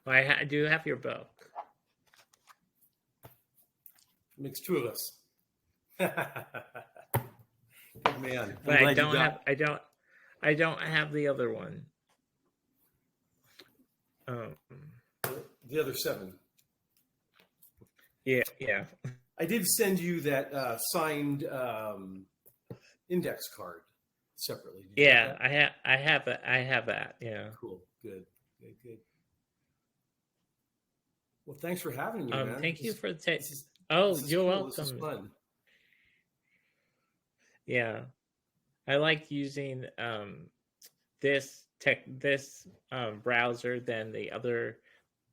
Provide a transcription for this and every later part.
I do have your book. Makes two of us. Good man. I'm But glad you got I don't have the other one. Um, the other seven. yeah. I did send you that signed index card separately. Did you get Yeah, that? I have that. Yeah. Cool. Good. Well, thanks for having me, man. Thank you for This is Oh, this is you're cool. This is welcome. fun. Yeah. I like using this browser than the other,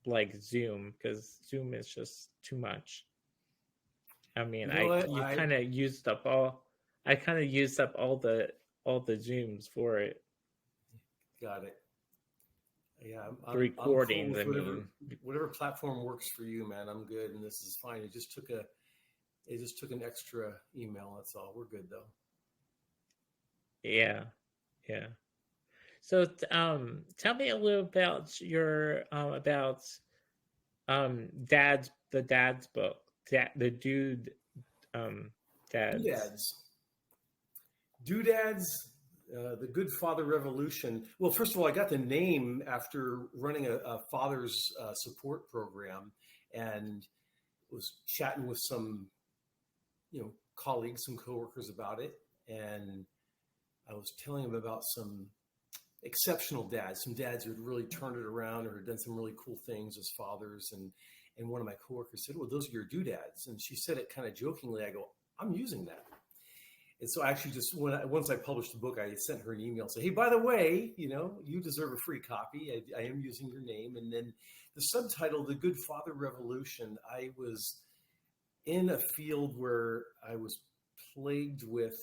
like Zoom, because Zoom is just too much. I mean, You know what? you kind of used up all I kind of used up all the Zooms for it. Got it. Yeah, The I'm cool recordings, with I mean. whatever platform works for you, man. I'm good, and this is fine. It just took an extra email. That's all. We're good though. Yeah. Yeah. So tell me a little about your about dad's book. The dude dad's. Doodads. Doodads, the Good Father Revolution. Well, first of all, I got the name after running a father's support program, and was chatting with some, colleagues, some coworkers about it, and I was telling them about some exceptional dads, some dads who had really turned it around or had done some really cool things as fathers, and one of my coworkers said, "Well, those are your doodads," and she said it kind of jokingly. I go, "I'm using that." And so I actually just once I published the book, I sent her an email saying, "Hey, by the way, you deserve a free copy. I am using your name." And then the subtitle, "The Good Father Revolution." I was in a field where I was plagued with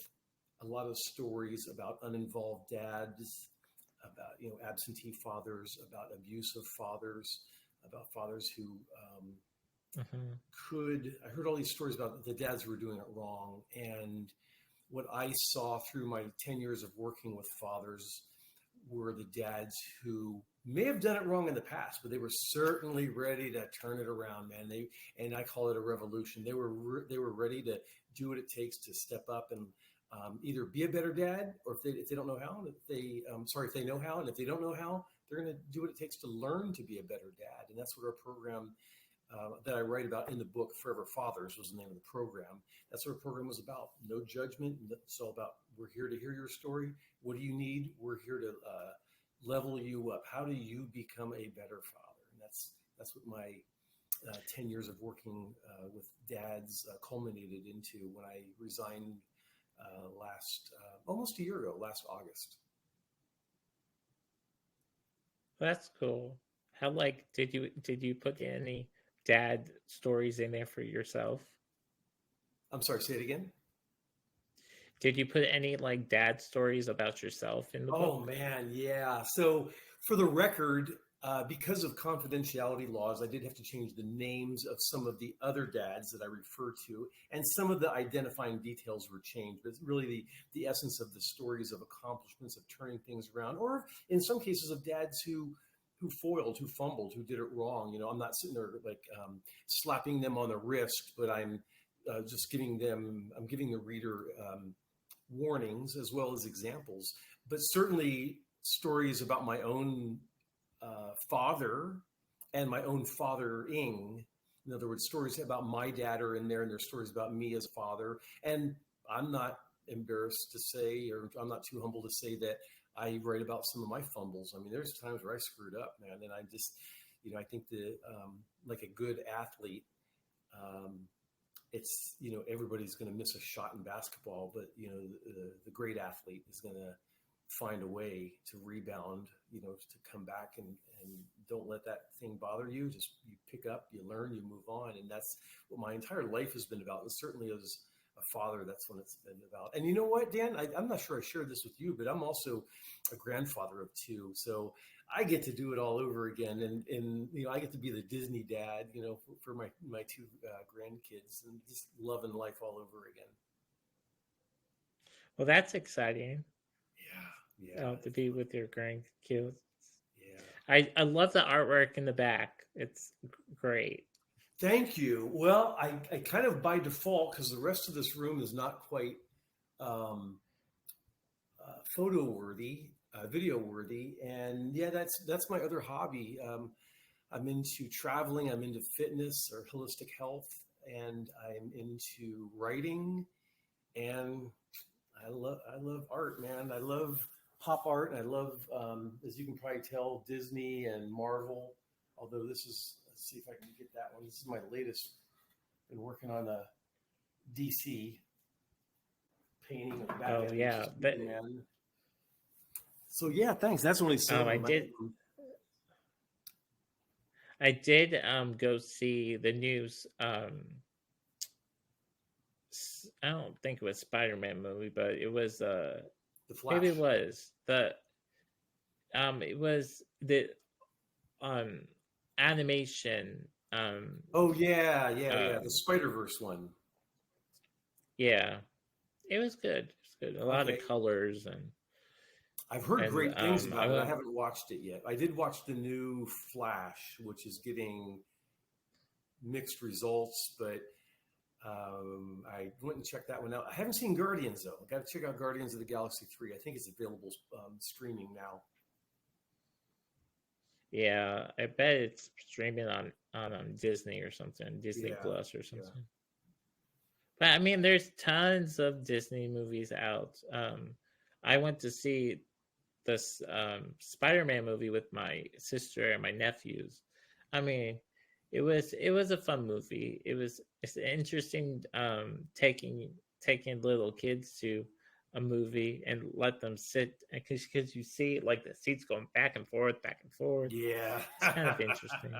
a lot of stories about uninvolved dads, about absentee fathers, about abusive fathers, about fathers who Mm-hmm. I heard all these stories about the dads who were doing it wrong. And what I saw through my 10 years of working with fathers were the dads who may have done it wrong in the past, but they were certainly ready to turn it around, man. And I call it a revolution. They were ready to do what it takes to step up and either be a better dad, or if they don't know how, if they know how, and if they don't know how, they're going to do what it takes to learn to be a better dad. And that's what our program that I write about in the book, Forever Fathers, was the name of the program. That's what our program was about. No judgment. It's all about, we're here to hear your story. What do you need? We're here to level you up. How do you become a better father? And that's what my 10 years of working with dads culminated into when I resigned almost a year ago, last August. That's cool. How did you put any dad stories in there for yourself? I'm sorry, say it again. Did you put any like dad stories about yourself in the Oh book? man, yeah. So for the record, because of confidentiality laws, I did have to change the names of some of the other dads that I refer to, and some of the identifying details were changed. But it's really the essence of the stories of accomplishments of turning things around, or in some cases of dads who foiled, who fumbled, who did it wrong. I'm not sitting there like slapping them on the wrist, but I'm just giving the reader warnings as well as examples, but certainly stories about my own father and my own fathering. In other words, stories about my dad are in there, and there's stories about me as a father. And I'm not embarrassed to say, or I'm not too humble to say that I write about some of my fumbles. I mean, there's times where I screwed up, man, and I just, I think that like a good athlete, it's everybody's going to miss a shot in basketball, but the great athlete is going to find a way to rebound, to come back, and don't let that thing bother you. Just you pick up, you learn, you move on. And that's what my entire life has been about. And certainly as a father, that's what it's been about. And you know what, Dan, I'm not sure I shared this with you, but I'm also a grandfather of two. So I get to do it all over again. And I get to be the Disney dad, for my two grandkids, and just loving life all over again. Well, that's exciting. Yeah. To be with your grandkids. Yeah. I love the artwork in the back. It's great. Thank you. Well, I kind of by default, because the rest of this room is not quite um, photo worthy, video worthy, and yeah, that's my other hobby. I'm into traveling. I'm into fitness or holistic health, and I'm into writing. And I love art, man. I love pop art, and I love, as you can probably tell, Disney and Marvel. Although this is, let's see if I can get that one. This is my latest. Been working on a DC painting of Oh Batman yeah, versus Superman. So yeah, thanks. That's only some I of them. did. I did go see the news. I don't think it was Spider-Man movie, but it was The maybe Flash. it was the it was the um animation Oh yeah, yeah, yeah. The um Spider Verse one. yeah, it was good. It was good. A lot of Okay, colors I've heard and great things I about it. I went. haven't watched it yet. I did watch the new Flash, which is getting mixed results, but I went and checked that one out. I haven't seen Guardians though. I got to check out Guardians of the Galaxy 3. I think it's available streaming now. Yeah, I bet it's streaming on Disney or something, Disney Yeah, Plus or yeah. something. But I mean, there's tons of Disney movies out. I went to see this Spider-Man movie with my sister and my nephews. I mean, it was a fun movie. It's interesting taking little kids to a movie and let them sit because you see like the seats going back and forth, back and forth. Yeah. It's kind of interesting.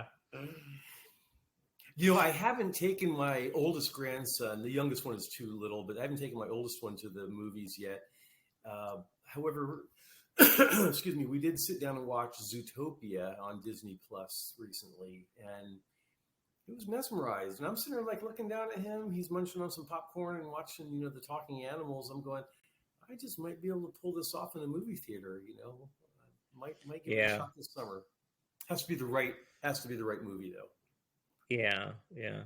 You know, I haven't taken my oldest grandson. The youngest one is too little, but I haven't taken my oldest one to the movies yet. However, excuse me, we did sit down and watch Zootopia on Disney Plus recently, and he was mesmerized. And I'm sitting there like looking down at him. He's munching on some popcorn and watching, the talking animals. I'm going, I just might be able to pull this off in a movie theater. Might give it a Yeah, shot this summer. Has to be the right movie though. yeah, yeah.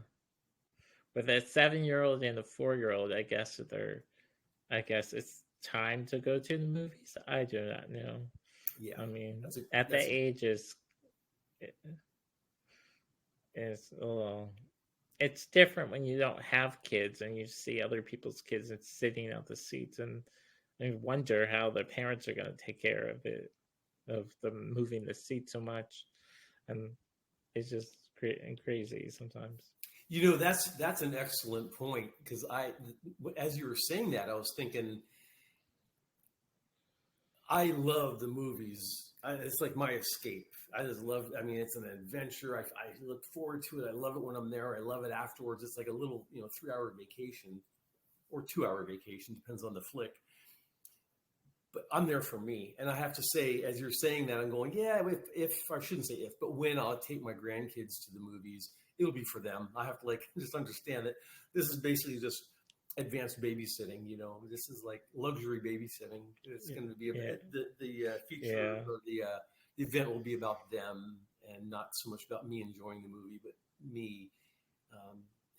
With a 7-year-old and a 4-year-old, I guess it's time to go to the movies. I do not know. Yeah, I mean, that's a at that that's a age is well, it's different when you don't have kids and you see other people's kids and sitting out the seats and wonder how their parents are going to take care of it, of them moving the seat so much, and it's just crazy sometimes. that's an excellent point because as you were saying that, I was thinking I love the movies. It's like my escape. I just love. I mean, it's an adventure. I look forward to it. I love it when I'm there. I love it afterwards. It's like a little 3-hour vacation or 2-hour vacation, depends on the flick. But I'm there for me, and I have to say, as you're saying that, I'm going, yeah. If I shouldn't say if, but when I'll take my grandkids to the movies, it'll be for them. I have to like just understand that this is basically just advanced babysitting. This is like luxury babysitting. It's Yeah, going to be yeah, the feature yeah. or the event will be about them and not so much about me enjoying the movie, but me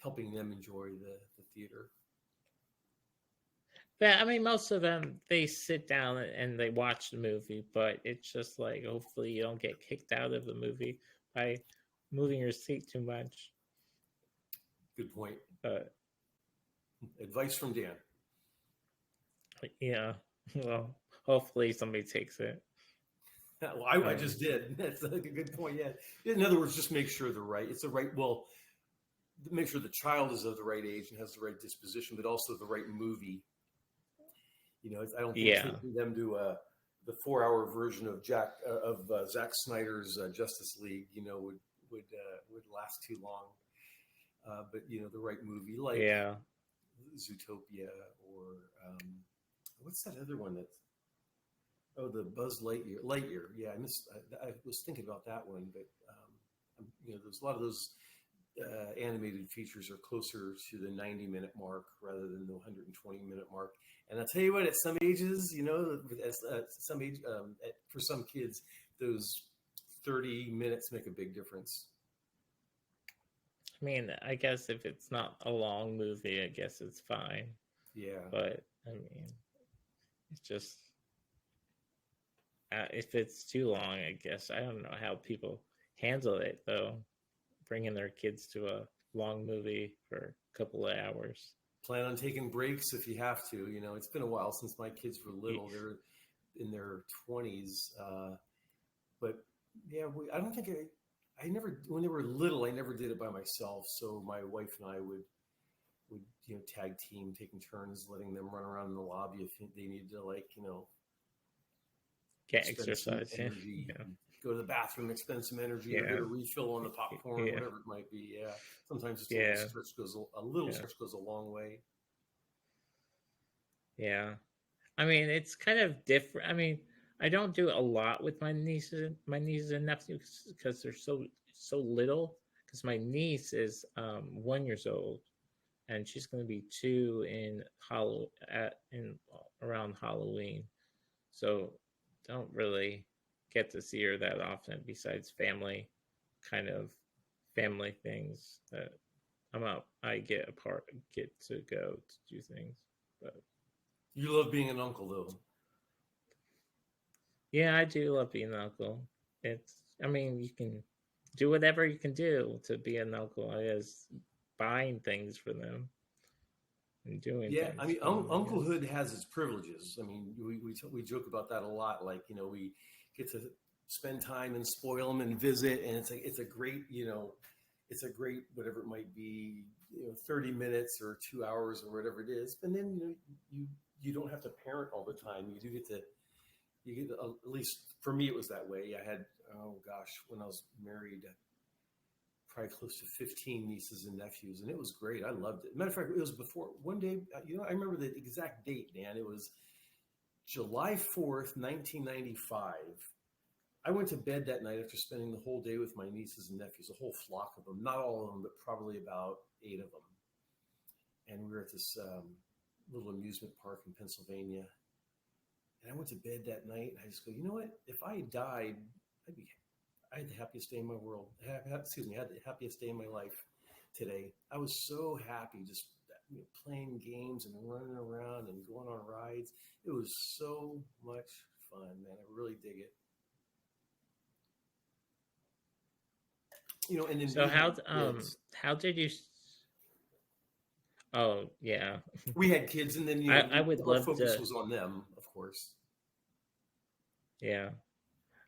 helping them enjoy the theater. But I mean, most of them they sit down and they watch the movie, but it's just like hopefully you don't get kicked out of the movie by moving your seat too much. Good point. But Advice from Dan. yeah, well, hopefully somebody takes it. Well, I Um, just did. That's like a good point. Yeah. In other words, just make sure they're right. It's the right. Well, make sure the child is of the right age and has the right disposition, but also the right movie. I don't think yeah, taking them to the 4-hour version of Zack Snyder's Justice League, would last too long. But the right movie like yeah, Zootopia or what's that other one that's the Buzz Lightyear. Yeah, I was thinking about that one, but there's a lot of those animated features are closer to the 90-minute mark rather than the 120-minute mark. And I'll tell you what, at some ages, for some kids, those 30 minutes make a big difference. I mean, I guess if it's not a long movie, I guess it's fine. Yeah. But I mean, it's just if it's too long, I guess I don't know how people handle it though. Bringing their kids to a long movie for a couple of hours. Plan on taking breaks if you have to. It's been a while since my kids were little. They're in their 20s. But yeah, I don't think I never, when they were little, I never did it by myself. So my wife and I would tag team, taking turns, letting them run around in the lobby if they needed to, Get spend exercise. some energy, go to the bathroom, expend some energy, or get a refill on the popcorn, whatever it might be. Yeah, sometimes just a little stretch goes a long way. Yeah, I mean it's kind of different. I mean, I don't do a lot with my nieces and nephews because they're so little. Because my niece is 1 years old, and she's going to be 2 in around Halloween. So don't really get to see her that often besides kind of family things that I get to go to do things. But You love being an uncle, though. yeah, I do love being an uncle. I mean, you can do whatever you can do to be an uncle. I guess buying things for them and doing Yeah, things I mean, for them, I guess. unclehood has its privileges. I mean, we joke about that a lot. We get to spend time and spoil them and visit, and it's a great whatever it might be, 30 minutes or 2 hours or whatever it is. And then you don't have to parent all the time. At least for me it was that way. I had, oh gosh, when I was married, probably close to 15 nieces and nephews, and it was great. I loved it. Matter of fact, it was before one day. I remember the exact date, Dan. It was July 4th, 1995. I went to bed that night after spending the whole day with my nieces and nephews, a whole flock of them. Not all of them, but probably about 8 of them. And we were at this little amusement park in Pennsylvania. And I went to bed that night, and I just go, you know what? If I died, I had the happiest day in my world. I had the happiest day in my life today. I was so happy, just playing games and running around and going on rides. It was so much fun, man. I really dig it. And then So how did you? Oh yeah, we had kids, and then I would our love focus to. was on them, of course. Yeah,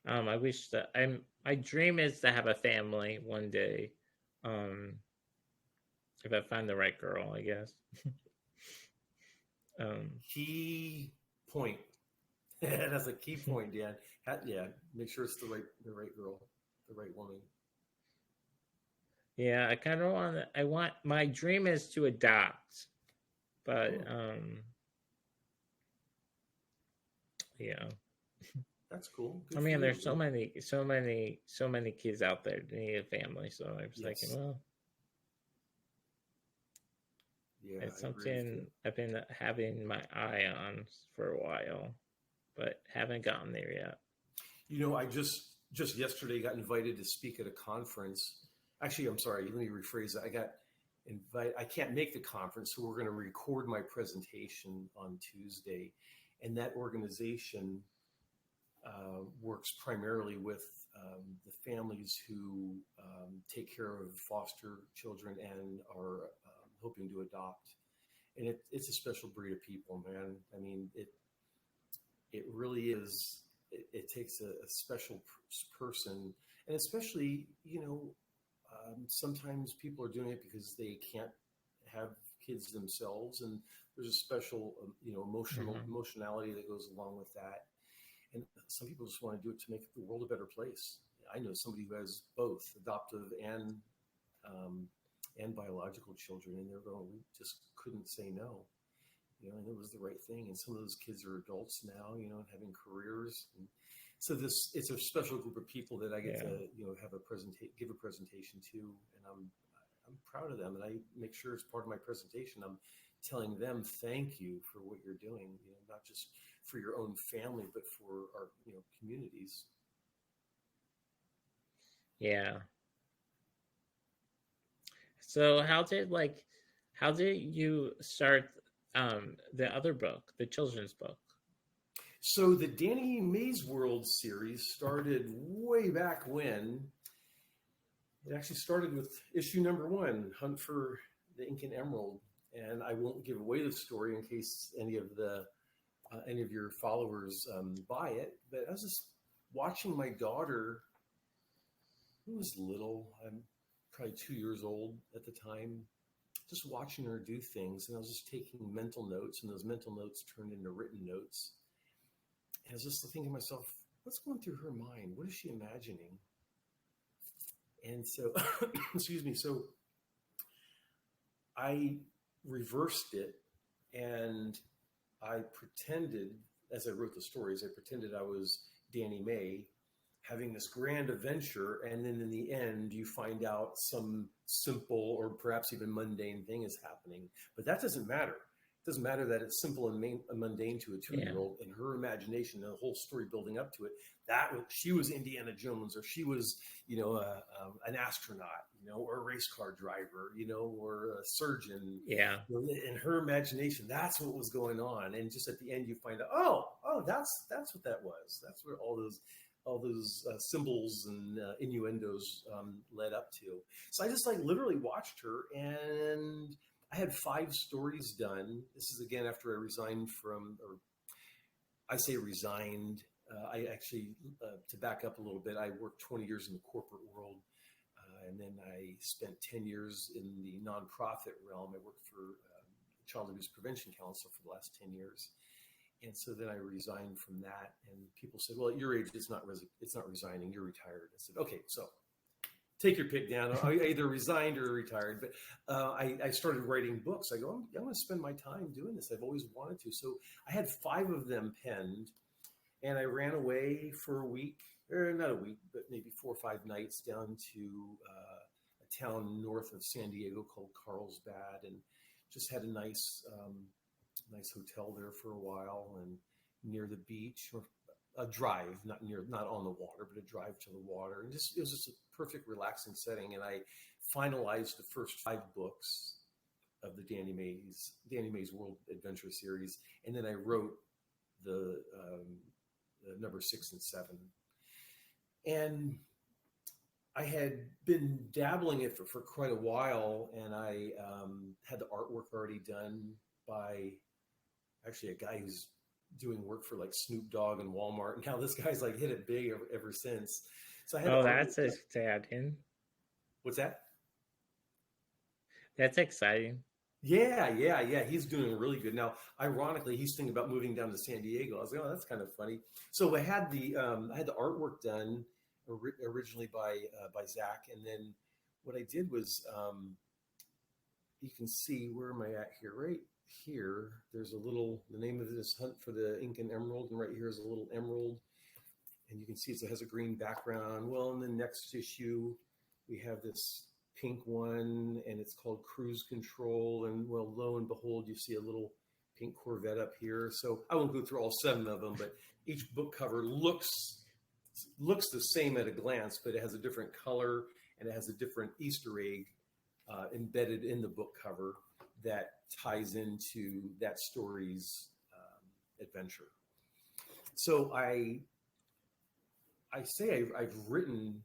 I wish that my dream is to have a family one day. Um, if I find the right girl, I guess. Key point. That's a key point, Dan. Yeah, make sure it's the right girl, the right woman. Yeah, I kind of want. My dream is to adopt, but yeah. That's cool. Good I for mean, you. there's so many kids out there that need a family. So I was thinking, well, yeah, it's something I've been having my eye on for a while, but haven't gotten there yet. I just yesterday got invited to speak at a conference. Actually, I'm sorry. Let me rephrase that. I got invited. I can't make the conference, so we're going to record my presentation on Tuesday, and that organization works primarily with the families who take care of foster children and are hoping to adopt. And it's a special breed of people, man. I mean, it really is. It takes a special person, and especially, sometimes people are doing it because they can't have kids themselves, and there's a special, emotionality that goes along with that. And some people just want to do it to make the world a better place. I know somebody who has both adoptive and biological children, and they're going, we just couldn't say no, and it was the right thing. And some of those kids are adults now, and having careers. And so it's a special group of people that I get to, give a presentation to, and I'm proud of them. And I make sure as part of my presentation, I'm telling them, thank you for what you're doing, not just for your own family, but for our, communities. Yeah. So how did you start the other book, the children's book? So the Danny Mays World series started way back when. It actually started with issue number one, Hunt for the Incan Emerald. And I won't give away the story in case any of your followers buy it. But I was just watching my daughter, who was little. I'm probably 2 years old at the time. Just watching her do things, and I was just taking mental notes, and those mental notes turned into written notes. And I was just thinking to myself, what's going through her mind? What is she imagining? And so, excuse me. So I reversed it, and I pretended, as I wrote the stories, I pretended I was Danny May having this grand adventure, and then in the end, you find out some simple or perhaps even mundane thing is happening. But that doesn't matter. It doesn't matter that it's simple and mundane to a 2 year old. In her imagination, and the whole story building up to it, that she was Indiana Jones, or she was, an astronaut, or a race car driver, or a surgeon. Yeah. In her imagination, that's what was going on. And just at the end, you find out, oh, that's what that was. That's where all those symbols and innuendos led up to. So I just literally watched her, and I had 5 stories done. This is again after I resigned or I say resigned. I actually, to back up a little bit, I worked 20 years in the corporate world. And then I spent 10 years in the nonprofit realm. I worked for Child Abuse Prevention Council for the last 10 years. And so then I resigned from that, and people said, "Well, at your age, it's not resigning. You're retired." I said, "Okay, so take your pick, Dan. I either resigned or retired." But I started writing books. I go, I'm going to spend my time doing this. I've always wanted to. So I had 5 of them penned, and I ran away for a week, or not a week, but maybe 4 or 5 nights down to a town north of San Diego called Carlsbad, and just had a nice hotel there for a while, and near the beach, or a drive, not on the water, but a drive to the water. And it was just a perfect relaxing setting. And I finalized the first 5 books of the Danny Mays World Adventure series. And then I wrote the number 6 and 7. And I had been dabbling it for quite a while, and I had the artwork already done by actually a guy who's doing work for Snoop Dogg and Walmart. And now this guy's hit it big ever since. So I had Oh, that's exciting. What's that? That's exciting. Yeah. He's doing really good. Now, ironically, he's thinking about moving down to San Diego. I was like, oh, that's kind of funny. So I had the artwork done originally by Zach. And then what I did was, you can see, where am I at here? Right here, there's the name of this, Hunt for the Incan Emerald, and right here is a little emerald, and you can see it has a green background. Well, in the next issue, we have this pink one, and it's called Cruise Control, and well, lo and behold, you see a little pink Corvette up here. So I won't go through all 7 of them, but each book cover looks the same at a glance, but it has a different color, and it has a different Easter egg embedded in the book cover that ties into that story's adventure. So I say I've written,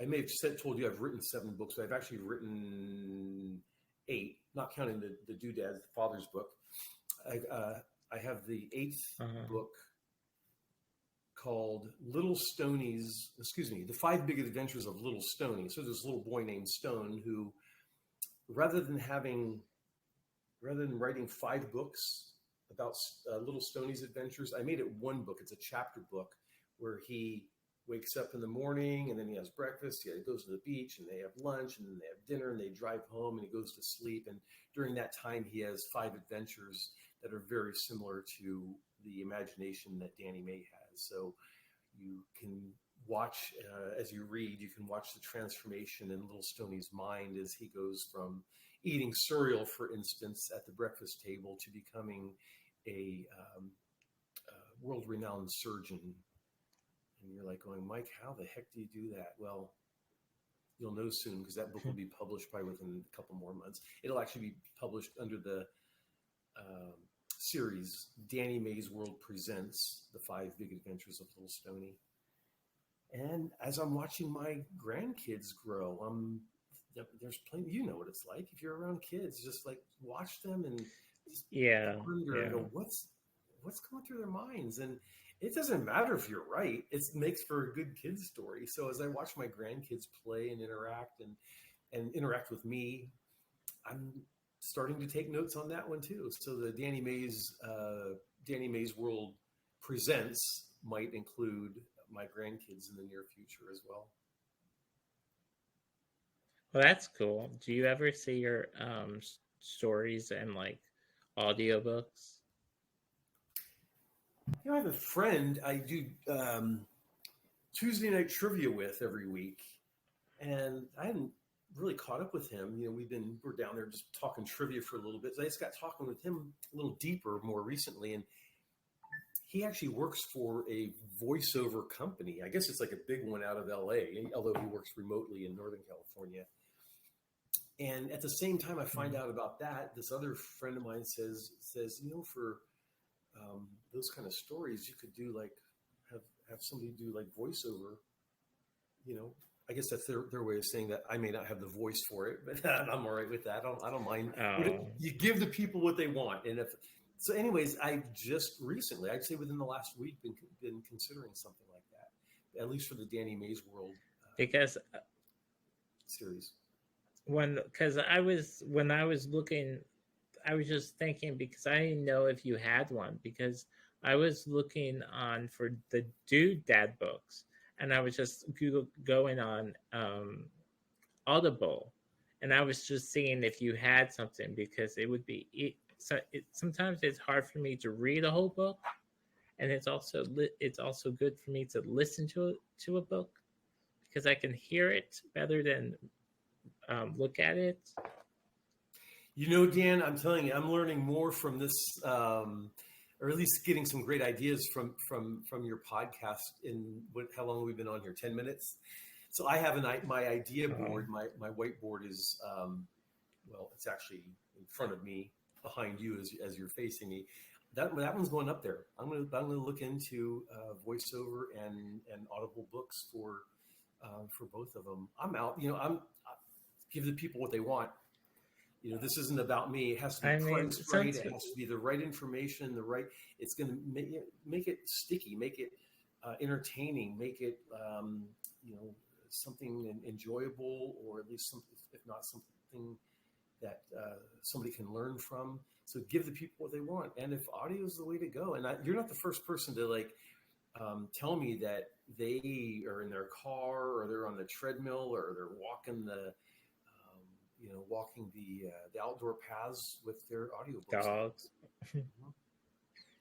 I may have told you I've written 7 books, but I've actually written 8, not counting the Doodad, the father's book. I have the 8th book called The 5 Big Adventures of Little Stoney. So there's this little boy named Stone who, rather than writing 5 books about little Stoney's adventures, I made it 1 book. It's a chapter book where he wakes up in the morning, and then he has breakfast. He goes to the beach, and they have lunch, and then they have dinner, and they drive home, and he goes to sleep. And during that time, he has 5 adventures that are very similar to the imagination that Danny May has. So you can watch, as you read, you can watch the transformation in little Stoney's mind as he goes from eating cereal, for instance, at the breakfast table, to becoming a world-renowned surgeon. And you're like going, Mike, how the heck do you do that? Well, you'll know soon because that book will be published probably within a couple more months. It'll actually be published under the um, series Danny May's World Presents The Five Big Adventures of Little Stony. And as I'm watching my grandkids grow, there's plenty. You know what it's like if you're around kids. Just like watch them and just Yeah, wonder and yeah. go, what's going through their minds? And it doesn't matter if you're right. It makes for a good kids story. So as I watch my grandkids play and interact with me, I'm starting to take notes on that one too. So the Danny May's World Presents might include my grandkids in the near future as well. Well, that's cool. Do you ever see your stories and like audiobooks? I have a friend I do Tuesday night trivia with every week, and I hadn't really caught up with him. We're down there just talking trivia for a little bit. So I just got talking with him a little deeper more recently, and he actually works for a voiceover company. I guess it's like a big one out of LA, although he works remotely in Northern California. And at the same time, I find out about that. This other friend of mine says, for those kind of stories, you could do like have somebody do like voiceover. I guess that's their way of saying that I may not have the voice for it, but I'm all right with that. I don't mind. Oh, You give the people what they want, and anyways, I just recently, I'd say within the last week, been considering something like that, at least for the Danny May's World because series. because when I was looking, I was just thinking because I didn't know if you had one because I was looking on for the Dude Dad books and I was just going on Audible and I was just seeing if you had something because it would be sometimes it's hard for me to read a whole book and it's also good for me to listen to a book because I can hear it better than look at it. Dan, I'm telling you, I'm learning more from this, or at least getting some great ideas from your podcast. How long have we been on here? 10 minutes. So I have my idea board. My whiteboard is, it's actually in front of me, behind you as you're facing me. That one's going up there. I'm gonna look into voiceover and Audible books for both of them. I'm out. I give the people what they want. This isn't about me. It has to be priced right. It has to be the right information, it's going to make it sticky, make it entertaining, make it, something enjoyable, or at least if not something that somebody can learn from. So give the people what they want. And if audio is the way to go, and you're not the first person to tell me that they are in their car or they're on the treadmill or they're walking the outdoor paths with their audiobooks. Dogs.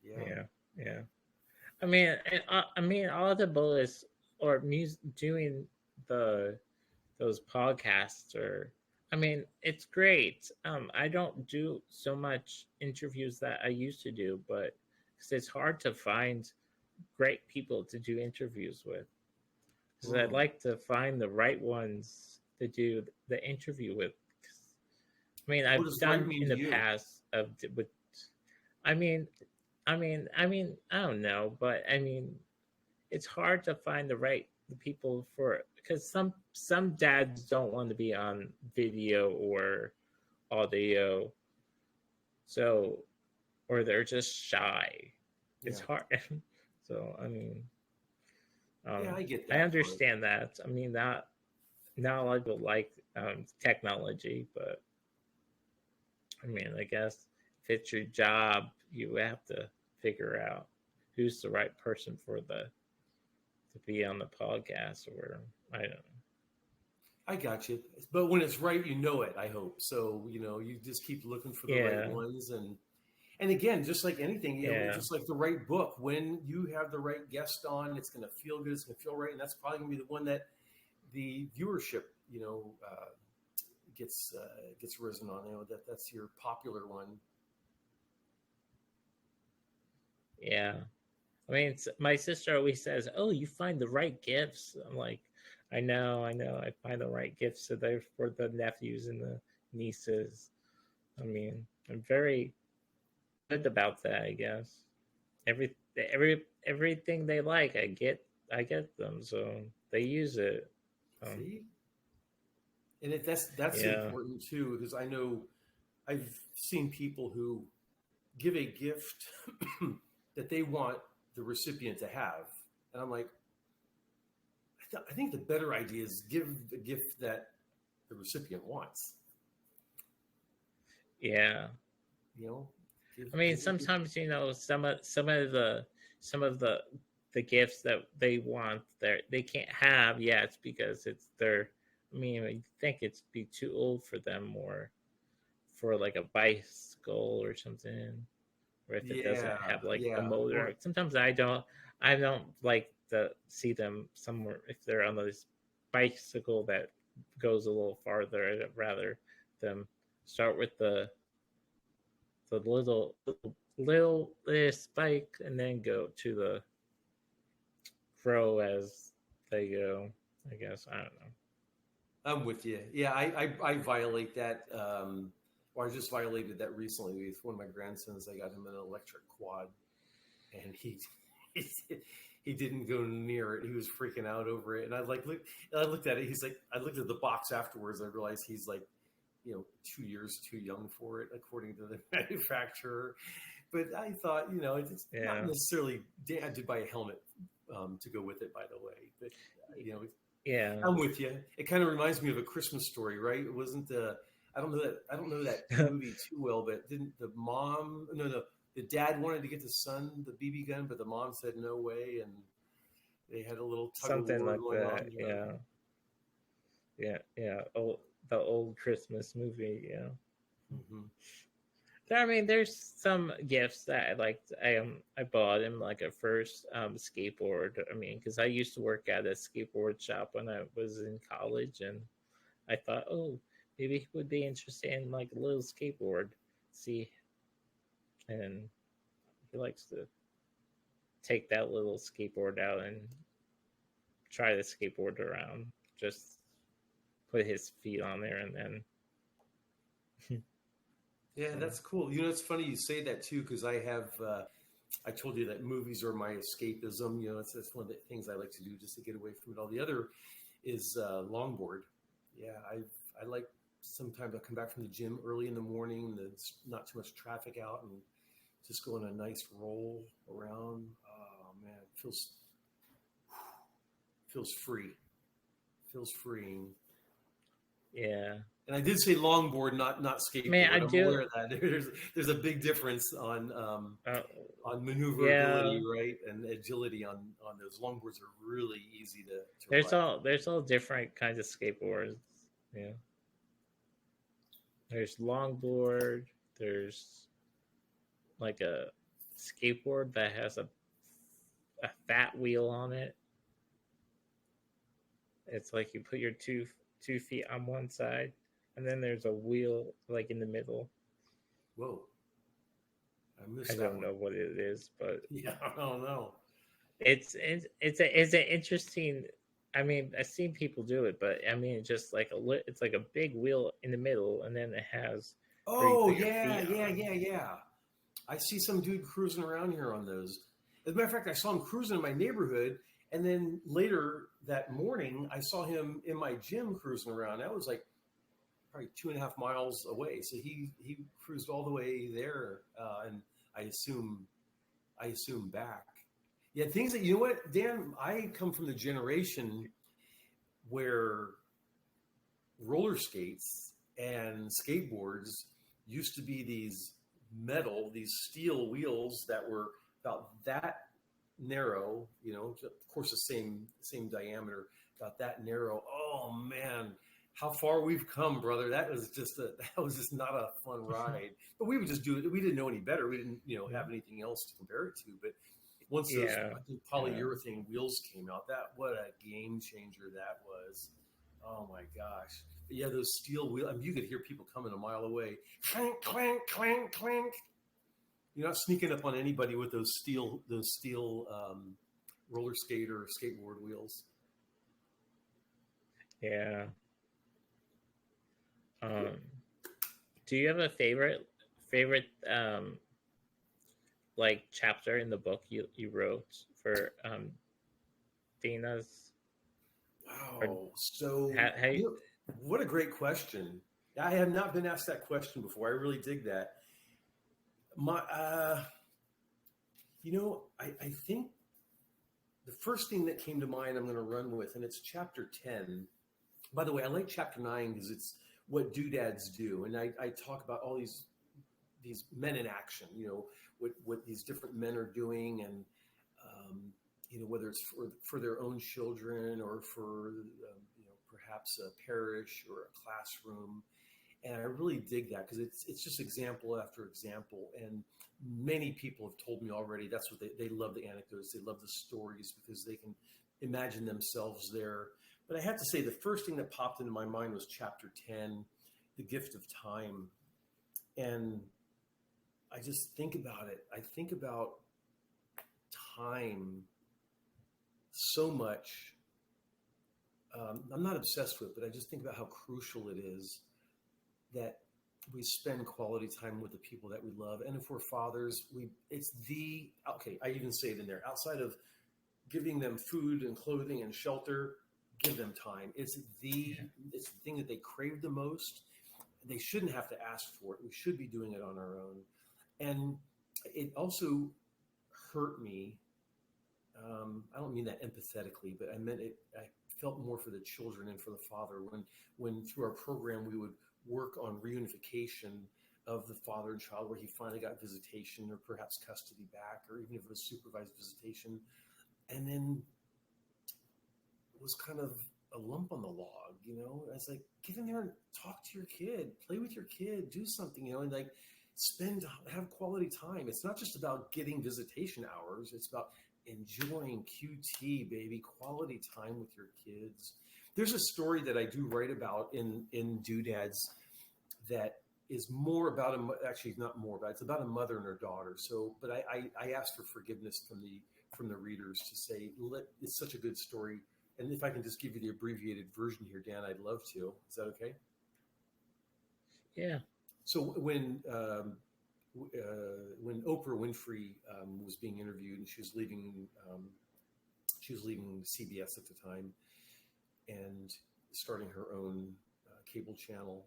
Yeah. Yeah. I mean, Audible is or music doing those podcasts it's great. I don't do so much interviews that I used to do, but because it's hard to find great people to do interviews with. Because I'd like to find the right ones to do the interview with. I've done in the past with. I don't know, but it's hard to find the people for it because some dads don't want to be on video or audio, so or they're just shy. Yeah. It's hard. So I get that. I understand part. That not a lot of people like technology, but I guess if it's your job, you have to figure out who's the right person to be on the podcast, or I don't know. I got you, but when it's right, it. I hope so. You just keep looking for the right ones, and again, just like anything, just like the right book. When you have the right guest on, it's going to feel good. It's going to feel right, and that's probably going to be the one that the viewership, gets risen on. That's your popular one. Yeah. I mean, my sister always says, "Oh, you find the right gifts." I'm like, I know. I find the right gifts so they're for the nephews and the nieces. I mean, I'm very good about that, I guess. Everything they like, I get them, so they use it. Um, See, and that's yeah, important too, because I know I've seen people who give a gift that they want the recipient to have, and I'm like, I think the better idea is give the gift that the recipient wants. yeah. You know, I mean, give a gift. sometimes some of the gifts that they want they can't have yet because it's their. I mean, I think it's be too old for them, or for like a bicycle or something, or if it doesn't Yeah, have like the yeah, motor. Sometimes I don't like to see them somewhere if they're on this bicycle that goes a little farther. I'd rather them start with the little spike and then go to the grow as they go. I guess I don't know. I'm with you. Yeah, I violate that. Or I just violated that recently with one of my grandsons. I got him an electric quad, and he he didn't go near it. He was freaking out over it, and I looked at it. He's like, I looked at the box afterwards. I realized he's like, 2 years too young for it, according to the manufacturer. But I thought, it's not Yeah, necessarily. Dad did buy a helmet to go with it, by the way. But yeah. I'm with you. It kind of reminds me of a Christmas Story, right? It wasn't the. I don't know that movie too well, but didn't the mom? No, no. The dad wanted to get the son the BB gun, but the mom said no way, and they had a little tug of Something war like going that. on. Yeah, yeah. The old Christmas movie. Yeah. Hmm. I mean, there's some gifts that I liked. I bought him like a first skateboard. I mean, because I used to work at a skateboard shop when I was in college, and I thought, oh, maybe he would be interested in like a little skateboard. See, and he likes to take that little skateboard out and try to skateboard around. Just put his feet on there, and then Yeah, so that's cool. It's funny you say that too, because I have. I told you that movies are my escapism. That's one of the things I like to do just to get away from it all. The other is longboard. Yeah, I like sometimes I come back from the gym early in the morning. There's not too much traffic out, and just go on a nice roll around. Oh man, it feels free. Feels freeing. yeah. And I did say longboard, not I mean, I skateboard. I'm do. aware of that. There's a big difference Uh, on maneuverability, yeah, right, and agility on those longboards are really easy to ride. there's all different kinds of skateboards. Yeah, there's longboard. There's like a skateboard that has a fat wheel on it. It's like you put your two feet on one side, and then there's a wheel like in the middle. Whoa, I I missed that don't one. know what it is, but Yeah, I don't know. it's an interesting. I mean, I've seen people do it, but I mean, it's just like it's like a big wheel in the middle, and then it has where you Oh put your yeah, feet yeah, on. yeah, yeah. I see some dude cruising around here on those. As a matter of fact, I saw him cruising in my neighborhood, and then later that morning, I saw him in my gym cruising around. That was like probably 2.5 miles away. So he cruised all the way there, and I assume I assume back. Yeah, things that you know what, Dan. I come from the generation where roller skates and skateboards used to be these steel wheels that were about that narrow, of course the same diameter, about that narrow. Oh man, how far we've come, brother. That was just not a fun ride. But we would just do it. We didn't know any better. We didn't, have anything else to compare it to. But once those, Yeah, I think, yeah, polyurethane wheels came out, that what a game changer that was. Oh my gosh. But yeah, those steel wheels. I mean, you could hear people coming a mile away. Clank, clank, clank, clank. You're not sneaking up on anybody with those steel roller skate or skateboard wheels. Yeah. Um, do you have a favorite like chapter in the book you wrote for Dina's or Wow. So, how you know, what a great question. I have not been asked that question before. I really dig that. My, I think the first thing that came to mind I'm going to run with, and it's chapter 10. By the way, I like chapter 9 because it's what doodads do. And I talk about all these men in action, what these different men are doing, and whether it's for their own children or for perhaps a parish or a classroom. And I really dig that because it's just example after example. And many people have told me already that's what they love, the anecdotes, they love the stories because they can imagine themselves there. But I have to say, the first thing that popped into my mind was chapter 10, the gift of time. And I just think about it. I think about time so much. I'm not obsessed with it, but I just think about how crucial it is that we spend quality time with the people that we love. And if we're fathers, I even say it in there, outside of giving them food and clothing and shelter, give them time. It's the thing that they crave the most. They shouldn't have to ask for it. We should be doing it on our own. And it also hurt me. I don't mean that empathetically, but I meant it. I felt more for the children and for the father when through our program we would work on reunification of the father and child, where he finally got visitation or perhaps custody back, or even if it was supervised visitation, and then it was kind of a lump on the log. It's like, get in there and talk to your kid, play with your kid, do something, and like have quality time. It's not just about getting visitation hours. It's about enjoying QT, baby, quality time with your kids. There's a story that I do write about in Doodads that is more about actually not more about, it's about a mother and her daughter. So, but I asked for forgiveness from the readers to say, it's such a good story. And if I can just give you the abbreviated version here, Dan, I'd love to. Is that okay? Yeah. So when Oprah Winfrey was being interviewed, and she was leaving CBS at the time and starting her own cable channel,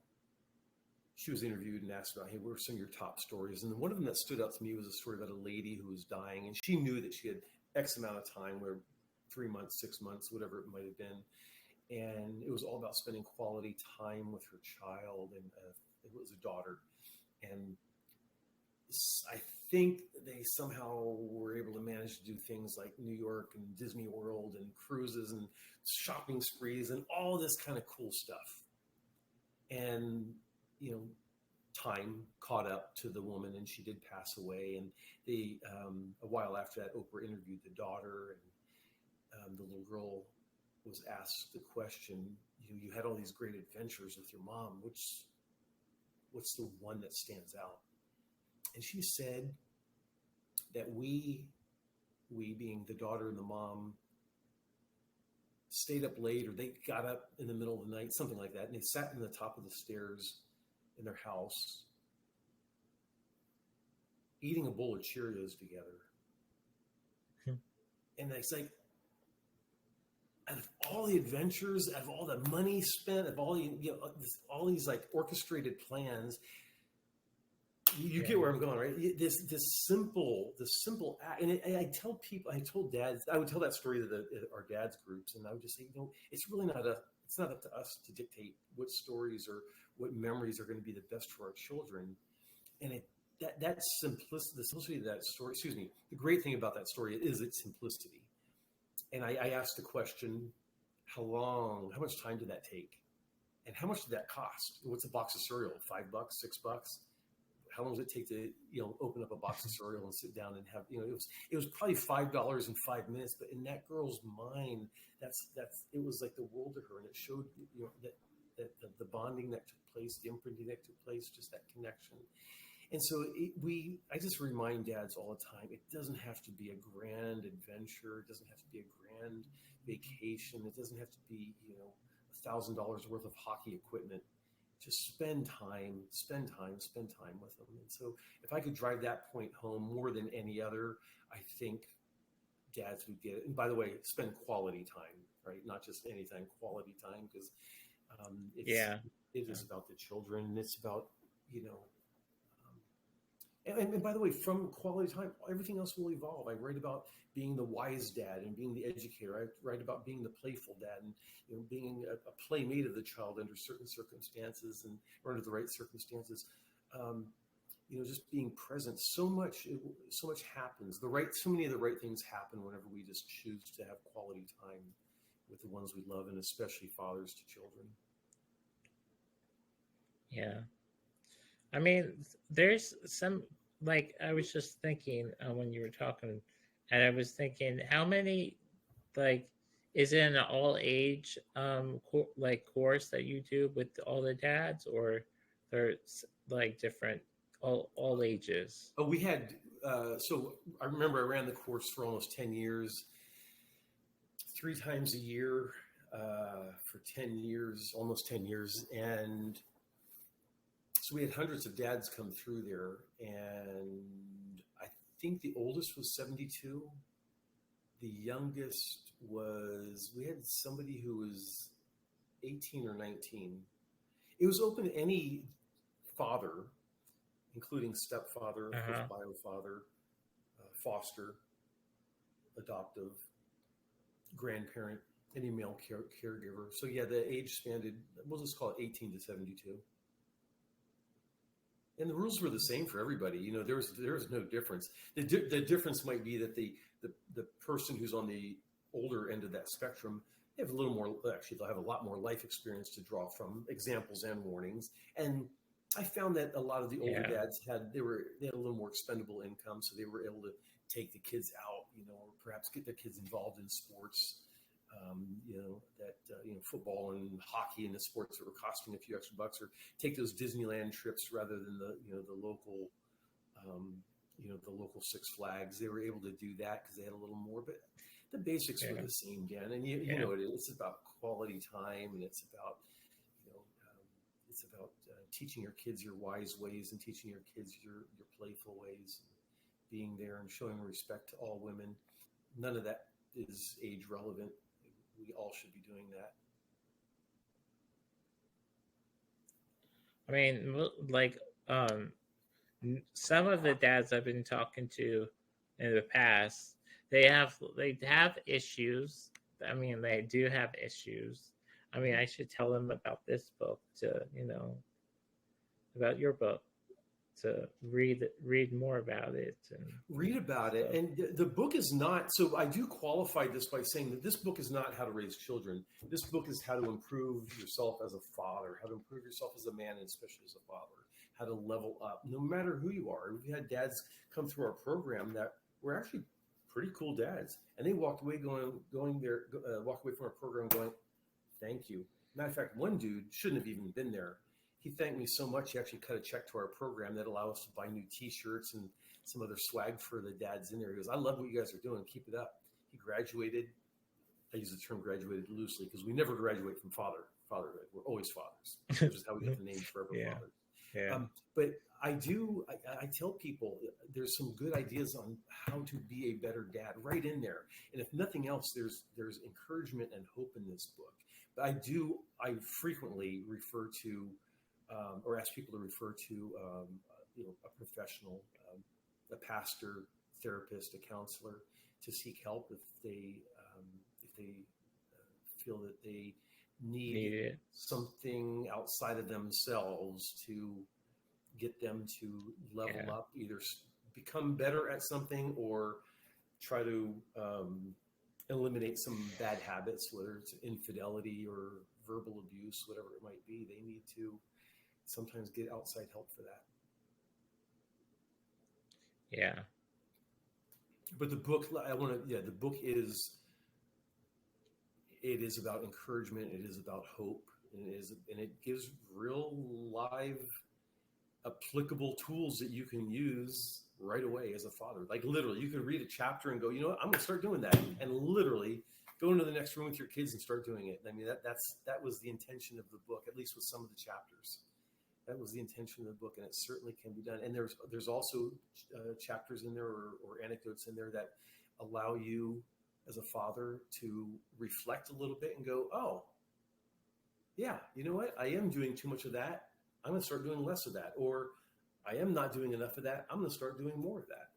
she was interviewed and asked about, hey, what are some of your top stories? And one of them that stood out to me was a story about a lady who was dying, and she knew that she had X amount of time, where 3 months, 6 months, whatever it might have been. And it was all about spending quality time with her child, and it was a daughter. And I think they somehow were able to manage to do things like New York and Disney World and cruises and shopping sprees and all this kind of cool stuff. And, time caught up to the woman, and she did pass away. And a while after that, Oprah interviewed the daughter, and the little girl was asked the question, you had all these great adventures with your mom. What's the one that stands out? And she said that we being the daughter and the mom, stayed up late, or they got up in the middle of the night, something like that, and they sat in the top of the stairs in their house eating a bowl of Cheerios together. And it's like, out of all the adventures, out of all the money spent, of all all these like orchestrated plans, you get where I'm going, right? This simple act. And I tell people, I told dads, I would tell that story to our dads groups, and I would just say, it's really it's not up to us to dictate what stories or what memories are going to be the best for our children. And the simplicity of that story, the great thing about that story is its simplicity. And I asked the question, how much time did that take? And how much did that cost? What's a box of cereal? $5, $6? How long does it take to, open up a box of cereal and sit down and have, it was probably $5 in 5 minutes, but in that girl's mind, it was like the world to her. And it showed, that the bonding that took place, the imprinting that took place, just that connection. And so I just remind dads all the time, it doesn't have to be a grand adventure. It doesn't have to be a grand vacation. It doesn't have to be, $1,000 worth of hockey equipment. Just spend time with them. And so if I could drive that point home more than any other, I think dads would get it. And by the way, spend quality time, right? Not just anytime, quality time, because Yeah. it is about the children. It's about, you know, and by the way, from quality time, everything else will evolve. I write about being the wise dad and being the educator. I write about being the playful dad and being a playmate of the child under certain circumstances and or under the right circumstances. Um, just being present. So much happens. So many of the right things happen whenever we just choose to have quality time with the ones we love, and especially fathers to children. Yeah. I mean, there's some, like, I was just thinking when you were talking, and I was thinking, how many, like, is it an all age like course that you do with all the dads, or there's like different all ages? Oh, so I remember I ran the course for almost 10 years, 3 times a year for 10 years, almost 10 years. And so we had hundreds of dads come through there. And I think the oldest was 72. The youngest we had somebody who was 18 or 19. It was open to any father, including stepfather, of course, Uh-huh. bio father, foster, adoptive, grandparent, any male caregiver. So yeah, the age spanned, we'll just call it 18 to 72. And the rules were the same for everybody. There was no difference. The difference might be that the person who's on the older end of that spectrum, they have a little more. Actually, they'll have a lot more life experience to draw from, examples and warnings. And I found that a lot of the older Yeah. dads they had a little more expendable income, so they were able to take the kids out, or perhaps get their kids involved in sports. Football and hockey and the sports that were costing a few extra bucks, or take those Disneyland trips rather than the local, the local Six Flags. They were able to do that because they had a little more, but the basics were Yeah. the same, Dan. And you Yeah. know, it's about quality time, and it's about, teaching your kids your wise ways and teaching your kids your playful ways, being there and showing respect to all women. None of that is age relevant. We all should be doing that. I mean, like, some of the dads I've been talking to in the past, they have issues. I mean, they do have issues. I mean, I should tell them about this book to, about your book, to read more about it and Read about it. stuff. And the book is not, so I do qualify this by saying that this book is not how to raise children. This book is how to improve yourself as a father, how to improve yourself as a man, and especially as a father, how to level up, no matter who you are. We've had dads come through our program that were actually pretty cool dads, and they walked away walked away from our program going, thank you. Matter of fact, one dude shouldn't have even been there. He thanked me so much, he actually cut a check to our program that allowed us to buy new T-shirts and some other swag for the dads in there. He goes, I love what you guys are doing. Keep it up. He graduated. I use the term graduated loosely because we never graduate from fatherhood. We're always fathers, which is how we got the name Forever Yeah. Fathers. Yeah. But I tell people there's some good ideas on how to be a better dad right in there. And if nothing else, there's encouragement and hope in this book. But I frequently refer to, or ask people to refer to, a professional, a pastor, therapist, a counselor, to seek help if they feel that they Need need it. something outside of themselves to get them to level Yeah. up, either become better at something or try to eliminate some bad habits, whether it's infidelity or verbal abuse, whatever it might be. They need to sometimes get outside help for that. Yeah. But the book, the book is about encouragement. It is about hope, and it gives real live applicable tools that you can use right away as a father. Like literally, you could read a chapter and go, you know what, I'm going to start doing that, and literally go into the next room with your kids and start doing it. I mean, that was the intention of the book, at least with some of the chapters. That was the intention of the book, and it certainly can be done. And there's also chapters in there or anecdotes in there that allow you as a father to reflect a little bit and go, oh, yeah, you know what? I am doing too much of that. I'm going to start doing less of that. Or I am not doing enough of that. I'm going to start doing more of that.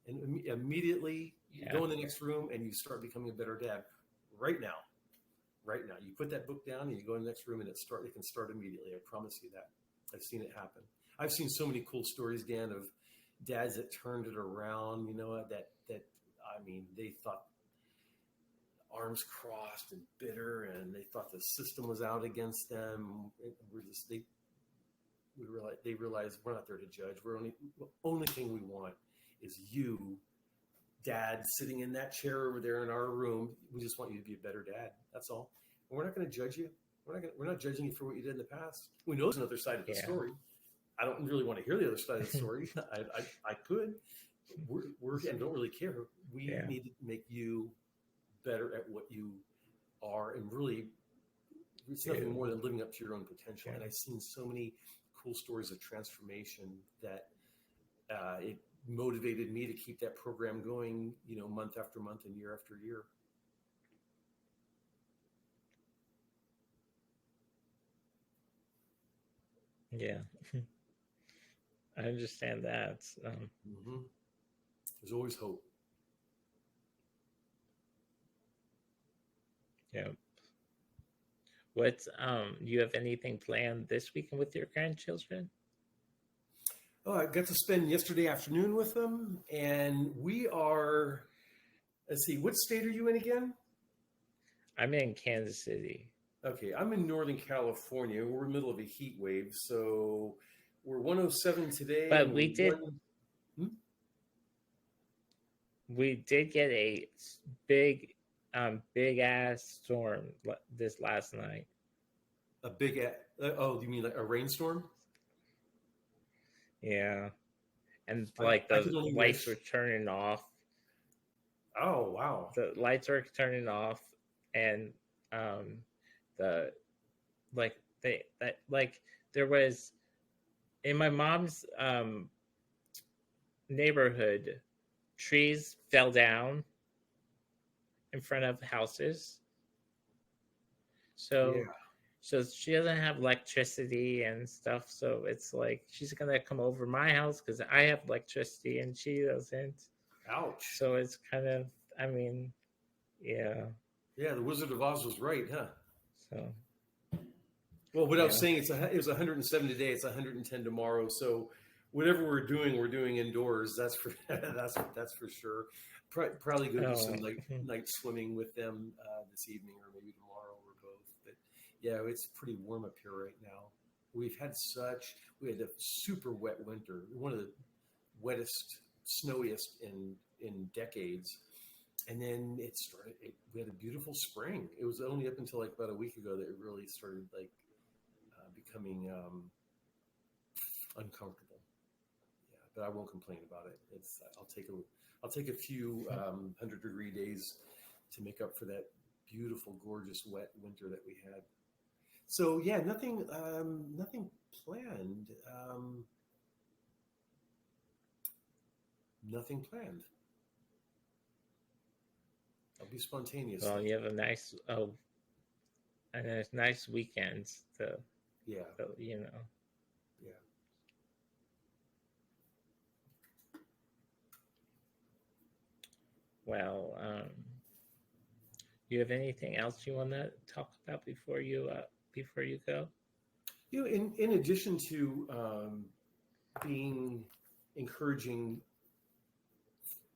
And immediately you go in the next room and you start becoming a better dad right now. Right now. You put that book down and you go in the next room and it can start immediately. I promise you that. I've seen it happen. I've seen so many cool stories, Dan, of dads that turned it around, you know, that I mean, they thought arms crossed and bitter, and they thought the system was out against them. They realized we're not there to judge. The only thing we want is you, Dad, sitting in that chair over there in our room. We just want you to be a better dad. That's all. And we're not going to judge you. We're not judging you for what you did in the past. We know there's another side of the story. I don't really want to hear the other side of the story. I could. We're and don't really care. We need to make you better at what you are, and really, it's nothing more than living up to your own potential. And I've seen so many cool stories of transformation that it motivated me to keep that program going, you know, month after month and year after year. Yeah, I understand that. There's always hope. Yeah. What you have anything planned this weekend with your grandchildren? Oh, I got to spend yesterday afternoon with them, and we are. Let's see, what state are you in again? I'm in Kansas City. Okay, I'm in Northern California. We're in the middle of a heat wave, so we're 107 today. But we did. We did get a big ass storm this last night. A big oh, you mean like a rainstorm? Yeah, and like the lights were turning off. Oh wow! The lights were turning off, and there was in my mom's neighborhood, trees fell down in front of houses. So she doesn't have electricity and stuff. So it's like she's gonna come over my house because I have electricity and she doesn't. Ouch! So it's kind of, I mean, yeah. Yeah, the Wizard of Oz was right, huh? So. Well, what I was saying, it was 107 today. It's 110 tomorrow. So whatever we're doing indoors. That's for that's for sure. Probably going to do some night swimming with them this evening or maybe tomorrow or both. But yeah, it's pretty warm up here right now. We had a super wet winter, one of the wettest, snowiest in decades. And then we had a beautiful spring. It was only up until like about a week ago that it really started like becoming uncomfortable. Yeah, but I won't complain about it. I'll take a few 100-degree days to make up for that beautiful, gorgeous, wet winter that we had. So yeah, nothing planned. Nothing planned. I'll be spontaneous. Well, you have a nice weekend to, you know. Yeah. Well, you have anything else you want to talk about before you go? You know, in addition to encouraging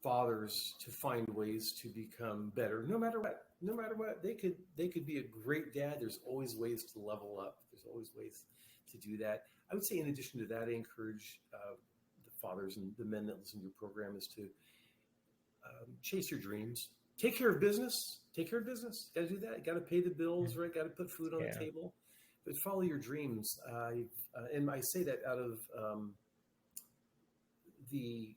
fathers to find ways to become better, no matter what, they could be a great dad. There's always ways to level up. There's always ways to do that. I would say in addition to that, I encourage the fathers and the men that listen to your program is to chase your dreams. Take care of business. Got to do that. Got to pay the bills, right? Got to put food on the table. but follow your dreams. And I say that out of the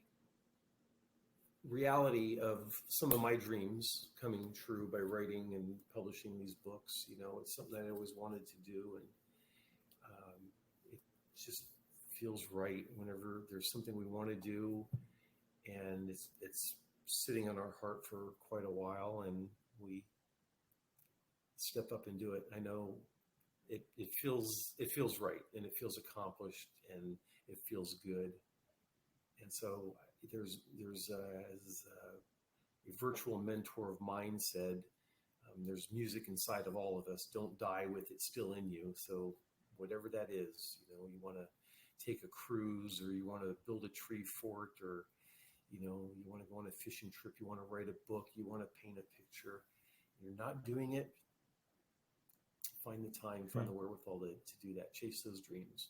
reality of some of my dreams coming true by writing and publishing these books. It's something I always wanted to do, and it just feels right whenever there's something we want to do, and it's sitting on our heart for quite a while, and we step up and do it. I know it feels right, and it feels accomplished, and it feels good. And so there's as a virtual mentor of mine said, there's music inside of all of us. Don't die with it still in you. So whatever that is, you want to take a cruise, or you want to build a tree fort, or you want to go on a fishing trip, you want to write a book, you want to paint a picture. You're not doing it. Find the time, find the wherewithal to do that. Chase those dreams.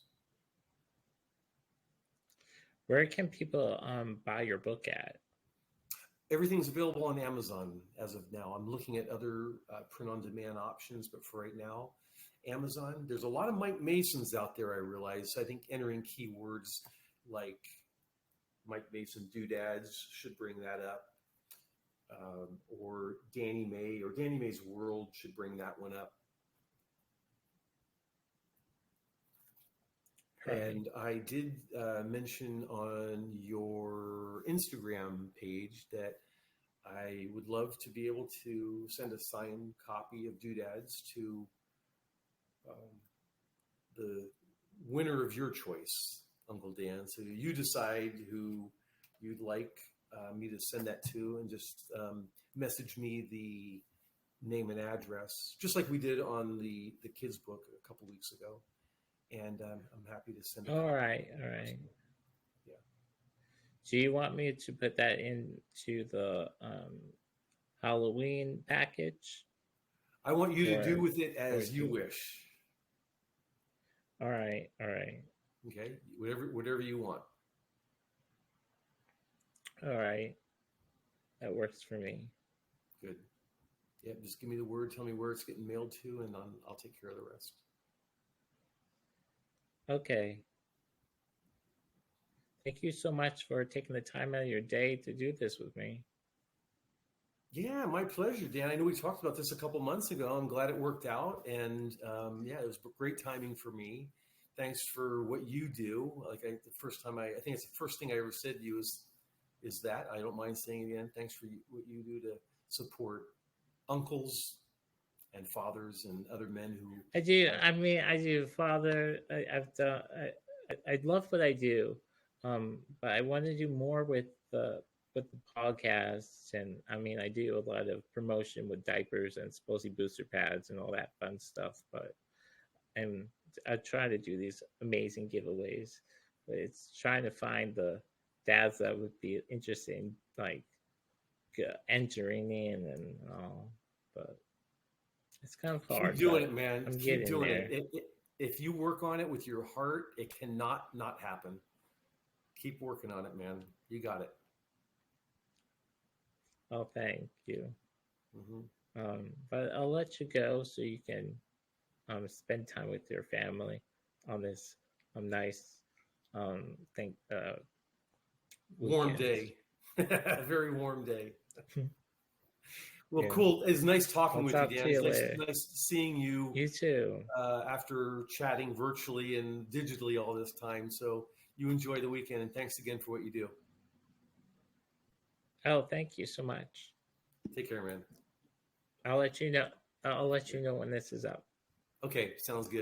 Where can people buy your book at? Everything's available on Amazon as of now. I'm looking at other print-on-demand options, but for right now, Amazon. There's a lot of Mike Masons out there, I realize. I think entering keywords like Mike Mason doodads should bring that up. Or Dani May, or Dani May's World should bring that one up. Right. And I did mention on your Instagram page that I would love to be able to send a signed copy of Doodads to the winner of your choice, Uncle Dan. So you decide who you'd like me to send that to, and just message me the name and address, just like we did on the kids book a couple weeks ago. And I'm happy to send it. All right. Yeah. Do you want me to put that into the Halloween package? I want you to do with it as you wish. All right. Okay, whatever you want. All right, that works for me. Good. Yeah, just give me the word. Tell me where it's getting mailed to, and I'll take care of the rest. Okay. Thank you so much for taking the time out of your day to do this with me. Yeah, my pleasure, Dan. I know we talked about this a couple months ago. I'm glad it worked out, and it was great timing for me. Thanks for what you do. Like the first time I think it's the first thing I ever said to you is that. I don't mind saying it again. Thanks for what you do to support uncles and fathers and other men who. I do. I do, Father. I love what I do, but I want to do more with the podcasts, and I do a lot of promotion with diapers and supposedly booster pads and all that fun stuff. But I try to do these amazing giveaways, but it's trying to find the dads that would be interested in like entering in and all. But it's kind of hard. Keep doing it, man. Keep doing it. If you work on it with your heart, it cannot not happen. Keep working on it, man. You got it. Oh, thank you. Mm-hmm. But I'll let you go so you can spend time with your family on this nice warm day. A very warm day. Well, yeah. Cool. It's nice talking with you, Dan. It's nice seeing you. You too. After chatting virtually and digitally all this time. So you enjoy the weekend, and thanks again for what you do. Oh, thank you so much. Take care, man. I'll let you know when this is up. Okay, sounds good.